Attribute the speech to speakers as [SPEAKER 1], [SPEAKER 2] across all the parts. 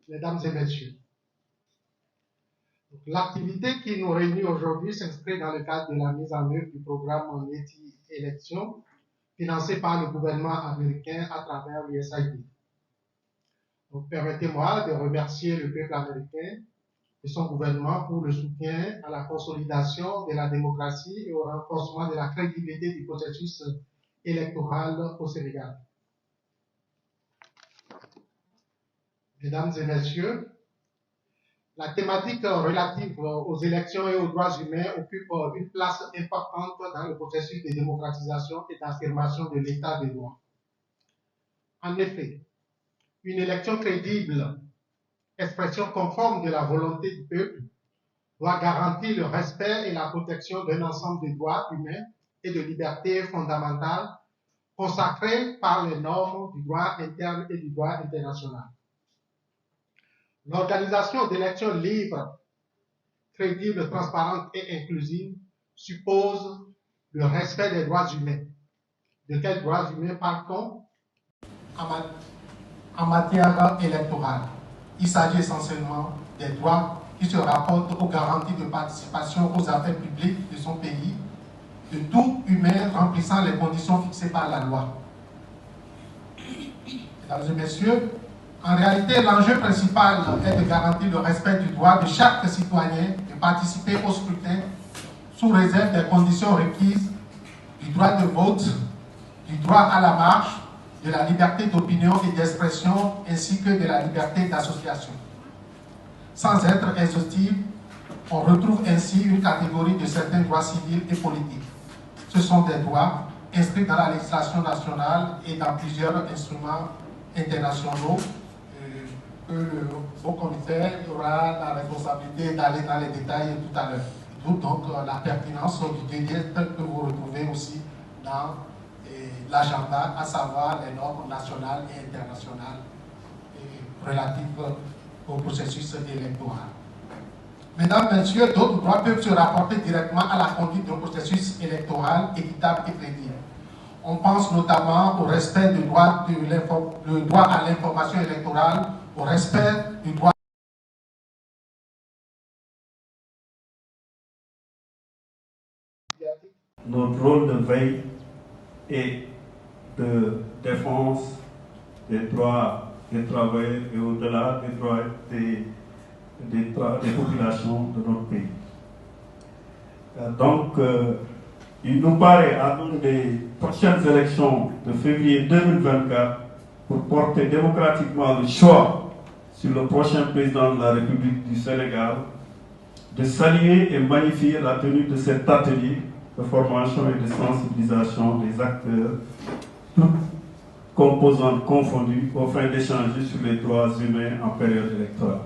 [SPEAKER 1] Mesdames et messieurs, l'activité qui nous réunit aujourd'hui s'inscrit dans le cadre de la mise en œuvre du programme Multi-Élections financé par le gouvernement américain à travers l'USAID. Donc, permettez-moi de remercier le peuple américain et son gouvernement pour le soutien à la consolidation de la démocratie et au renforcement de la crédibilité du processus électoral au Sénégal. Mesdames et messieurs, la thématique relative aux élections et aux droits humains occupe une place importante dans le processus de démocratisation et d'affirmation de l'état de droit. En effet, une élection crédible, expression conforme de la volonté du peuple, doit garantir le respect et la protection d'un ensemble de droits humains et de libertés fondamentales consacrés par les normes du droit interne et du droit international. L'organisation d'élections libres, crédibles, transparentes et inclusives suppose le respect des droits humains. De quels droits humains parle-t-on en matière électorale? Il s'agit essentiellement des droits qui se rapportent aux garanties de participation aux affaires publiques de son pays, de tout humain remplissant les conditions fixées par la loi. Mesdames et messieurs, en réalité, l'enjeu principal est de garantir le respect du droit de chaque citoyen de participer au scrutin sous réserve des conditions requises, du droit de vote, du droit à la marche, de la liberté d'opinion et d'expression, ainsi que de la liberté d'association. Sans être exhaustif, on retrouve ainsi une catégorie de certains droits civils et politiques. Ce sont des droits inscrits dans la législation nationale et dans plusieurs instruments internationaux que le haut commissaire aura la responsabilité d'aller dans les détails tout à l'heure. D'où donc la pertinence du texte que vous retrouvez aussi dans l'agenda, à savoir les normes nationales et internationales relatives au processus électoral. Mesdames, Messieurs, d'autres droits peuvent se rapporter directement à la conduite d'un processus électoral équitable et crédible. On pense notamment au respect du droit à l'information électorale, au respect du droit
[SPEAKER 2] notre rôle de veille et de défense des droits des travailleurs et au-delà des droits des populations de notre pays. Donc, il nous paraît, à l'une des prochaines élections de février 2024, pour porter démocratiquement le choix sur le prochain président de la République du Sénégal, de saluer et magnifier la tenue de cet atelier de formation et de sensibilisation des acteurs, toutes composantes confondues, aux fins d'échanger sur les droits humains en période électorale.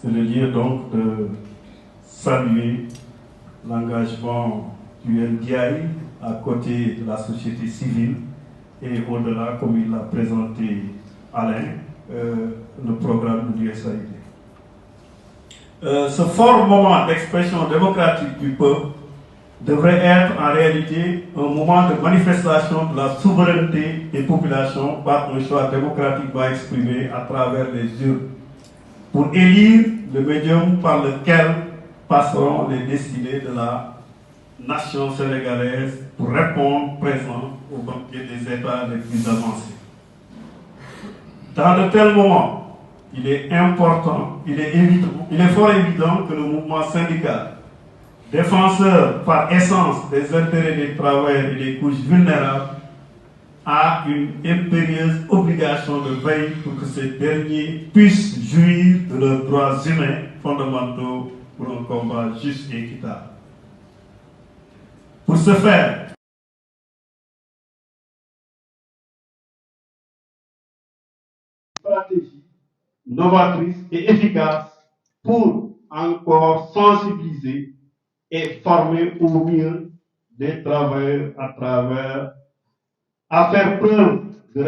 [SPEAKER 2] C'est le lieu donc de saluer l'engagement du NDI à côté de la société civile et au-delà, comme il l'a présenté Alain, le programme de l'USAID. Ce fort moment d'expression démocratique du peuple devrait être en réalité un moment de manifestation de la souveraineté des populations par un choix démocratiquement exprimé à travers les urnes, pour élire le médium par lequel passeront les destinées de la nation sénégalaise pour répondre présent au banquet des États les plus avancés. Dans de tels moments, il est important, il est fort évident que le mouvement syndical, défenseur par essence des intérêts des travailleurs et des couches vulnérables, a une impérieuse obligation de veille pour que ces derniers puissent jouir de leurs droits humains fondamentaux pour un combat juste et équitable. Pour ce faire, stratégie novatrice et efficace pour encore sensibiliser et former au mieux des travailleurs à faire preuve de